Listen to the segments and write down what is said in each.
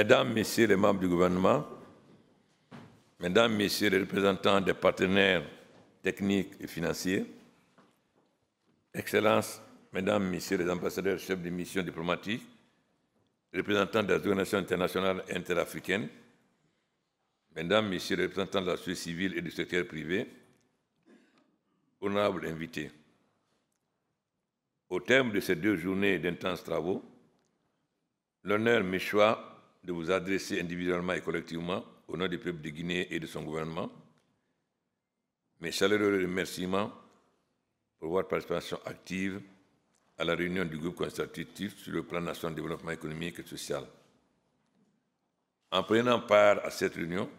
Mesdames, Messieurs les membres du gouvernement, Mesdames, Messieurs les représentants des partenaires techniques et financiers, Excellences, Mesdames, Messieurs les ambassadeurs, chefs de mission diplomatiques, représentants des organisations internationales et interafricaines, Mesdames, Messieurs les représentants de la société civile et du secteur privé, honorables invités, au terme de ces 2 journées d'intenses travaux, l'honneur m'échoit de vous adresser individuellement et collectivement, au nom du peuple de Guinée et de son gouvernement, mes chaleureux remerciements pour votre participation active à la réunion du groupe consultatif sur le plan national de développement économique et social. En prenant part à cette réunion,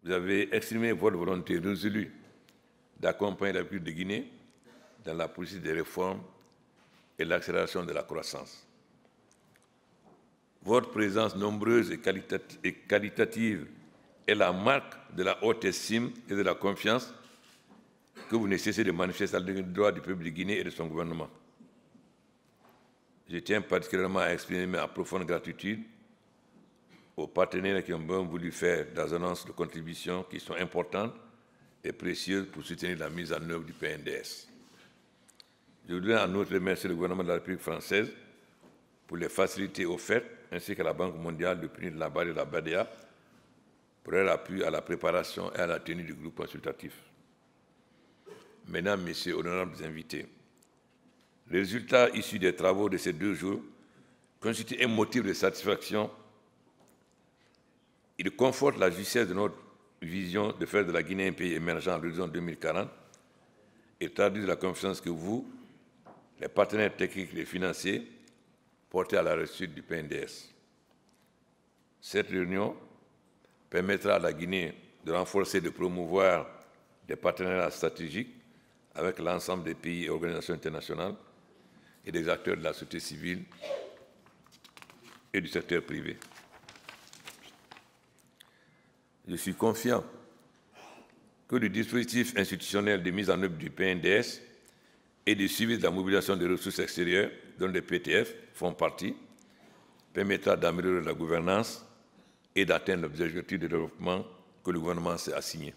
vous avez exprimé votre volonté résolue d'accompagner la République de Guinée dans la politique des réformes et l'accélération de la croissance. Votre présence nombreuse et qualitative est la marque de la haute estime et de la confiance que vous ne cessez de manifester à l'endroit du peuple de Guinée et de son gouvernement. Je tiens particulièrement à exprimer ma profonde gratitude aux partenaires qui ont bien voulu faire des annonces de contributions qui sont importantes et précieuses pour soutenir la mise en œuvre du PNDS. Je voudrais en outre remercier le gouvernement de la République française pour les facilités offertes, ainsi que la Banque mondiale, le PNUD, la BAD et la BADEA, pour leur appui à la préparation et à la tenue du groupe consultatif. Mesdames, Messieurs, honorables invités, les résultats issus des travaux de ces 2 jours constituent un motif de satisfaction. Ils confortent la justesse de notre vision de faire de la Guinée un pays émergent à l'horizon 2040 et traduisent la confiance que vous, les partenaires techniques et financiers, portez à la réussite du PNDS. Cette réunion permettra à la Guinée de renforcer et de promouvoir des partenariats stratégiques avec l'ensemble des pays et organisations internationales et des acteurs de la société civile et du secteur privé. Je suis confiant que le dispositif institutionnel de mise en œuvre du PNDS et de suivi de la mobilisation des ressources extérieures, dont les PTF font partie, permettra d'améliorer la gouvernance et d'atteindre l'objectif de développement que le gouvernement s'est assigné.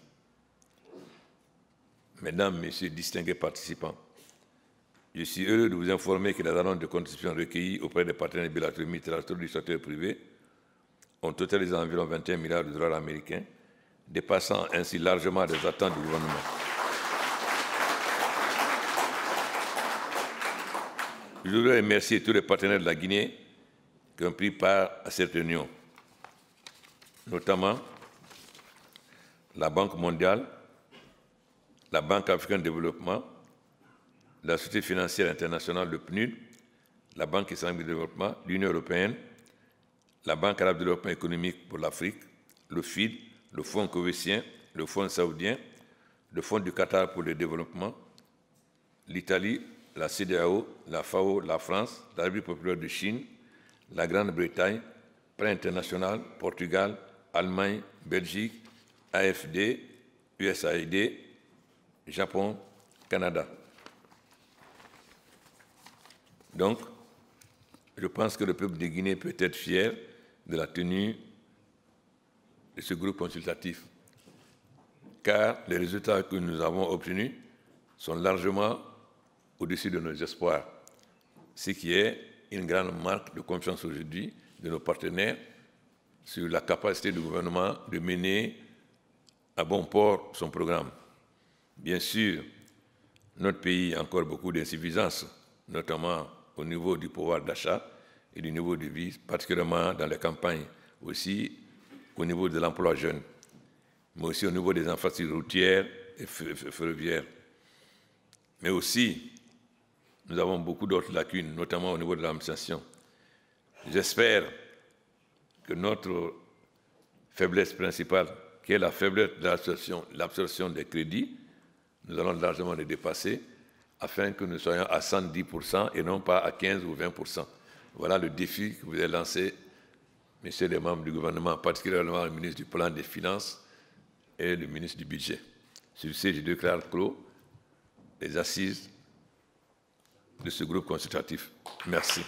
Mesdames, Messieurs, distingués participants, je suis heureux de vous informer que les annonces de contributions recueillies auprès des partenaires bilatéraux multilatéraux du secteur privé ont totalisé environ 21 milliards de dollars américains, dépassant ainsi largement les attentes du gouvernement. Je voudrais remercier tous les partenaires de la Guinée qui ont pris part à cette réunion, notamment la Banque mondiale, la Banque africaine de développement, la Société financière internationale, le PNUD, la Banque islamique de développement, l'Union européenne, la Banque arabe de développement économique pour l'Afrique, le FID, le Fonds koweïtien, le Fonds saoudien, le Fonds du Qatar pour le développement, l'Italie, la CEDEAO, la FAO, la France, la République populaire de Chine, la Grande-Bretagne, Prêt international, Portugal, Allemagne, Belgique, AFD, USAID, Japon, Canada. Donc, je pense que le peuple de Guinée peut être fier de la tenue de ce groupe consultatif, car les résultats que nous avons obtenus sont largement au-dessus de nos espoirs, ce qui est une grande marque de confiance aujourd'hui de nos partenaires sur la capacité du gouvernement de mener à bon port son programme. Bien sûr, notre pays a encore beaucoup d'insuffisances, notamment au niveau du pouvoir d'achat et du niveau de vie, particulièrement dans les campagnes, aussi au niveau de l'emploi jeune, mais aussi au niveau des infrastructures routières et ferroviaires. Mais aussi, nous avons beaucoup d'autres lacunes, notamment au niveau de l'administration. J'espère que notre faiblesse principale, qui est la faiblesse de l'absorption des crédits, nous allons largement les dépasser afin que nous soyons à 110% et non pas à 15 ou 20%. Voilà le défi que vous avez lancé, messieurs les membres du gouvernement, particulièrement le ministre du Plan des Finances et le ministre du Budget. Sur ce, je déclare clos les assises de ce groupe consultatif. Merci.